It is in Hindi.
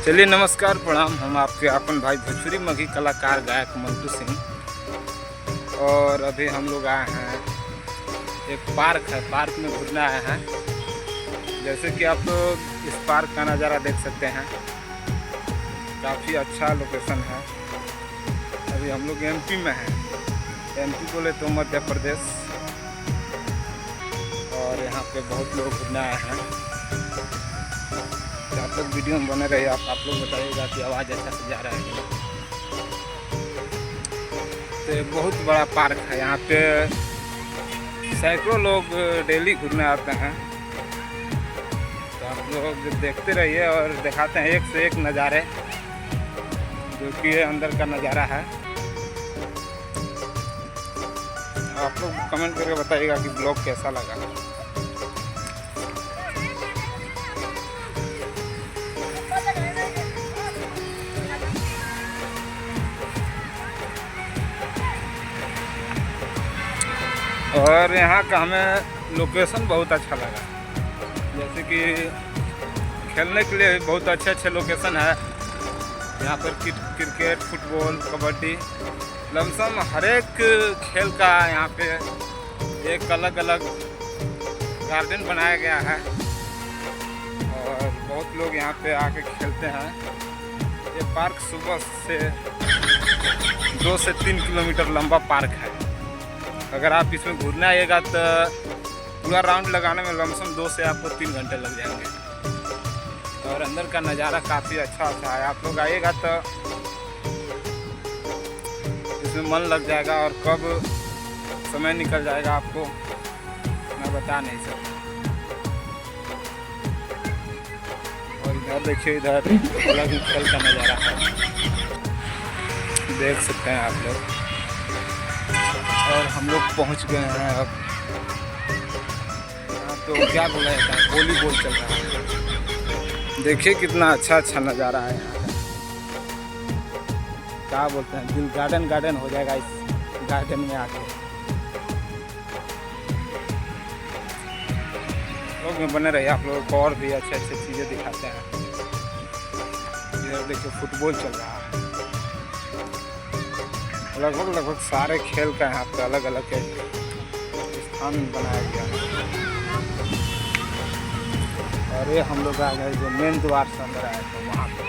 चलिए नमस्कार प्रणाम। हम आपके अपन भाई भोजपुरी मघी कलाकार गायक मंटू सिंह। और अभी हम लोग आए हैं, एक पार्क है, पार्क में घूमने आए हैं। जैसे कि आप लोग इस पार्क का नज़ारा देख सकते हैं, काफ़ी अच्छा लोकेशन है। अभी हम लोग एमपी में हैं, एमपी बोले तो मध्य प्रदेश। और यहाँ पे बहुत लोग घूमने आए हैं। तो आप लोग वीडियो में बने रहिए। आप लोग बताइएगा कि आवाज़ अच्छा से जा रहा है कि तो एक बहुत बड़ा पार्क है। यहाँ पे सैकड़ों लोग डेली घूमने आते हैं। तो आप लोग देखते रहिए और दिखाते हैं एक से एक नज़ारे, जो कि अंदर का नज़ारा है। आप लोग कमेंट करके बताइएगा कि ब्लॉग कैसा लगा। और यहाँ का हमें लोकेशन बहुत अच्छा लगा। जैसे कि खेलने के लिए बहुत अच्छे अच्छे लोकेशन है। यहाँ पर क्रिकेट, फुटबॉल, कबड्डी, लमसम हर एक खेल का यहाँ पे एक अलग अलग गार्डन बनाया गया है। और बहुत लोग यहाँ पे आके खेलते हैं। ये पार्क सुबह से 2 से 3 किलोमीटर लंबा पार्क है। अगर आप इसमें घूमने आइएगा तो पूरा राउंड लगाने में लमसम 2 से आपको 3 घंटे लग जाएंगे। और अंदर का नज़ारा काफ़ी अच्छा है। आप लोग आइएगा तो इसमें मन लग जाएगा, और कब समय निकल जाएगा आपको मैं बता नहीं सकता। और इधर देखिए, इधर अलग खेल का नज़ारा है, देख सकते हैं आप लोग। और हम लोग पहुंच गए हैं अब। यहाँ तो क्या बोला जाता है, वॉलीबॉल चल रहा है। देखिए कितना अच्छा अच्छा नज़ारा है यहाँ का। क्या बोलते हैं, दिल गार्डन गार्डन हो जाएगा इस गार्डन में आके। लोग में बने रहिए। आप लोगों को और भी अच्छे अच्छे चीज़ें दिखाते हैं। इधर देखिए फुटबॉल चल रहा है। लगभग सारे खेल का यहाँ पे अलग अलग स्थान बनाया गया है। और ये हम लोग आ गए जो मेन द्वार से अंदर आए थे वहाँ पे।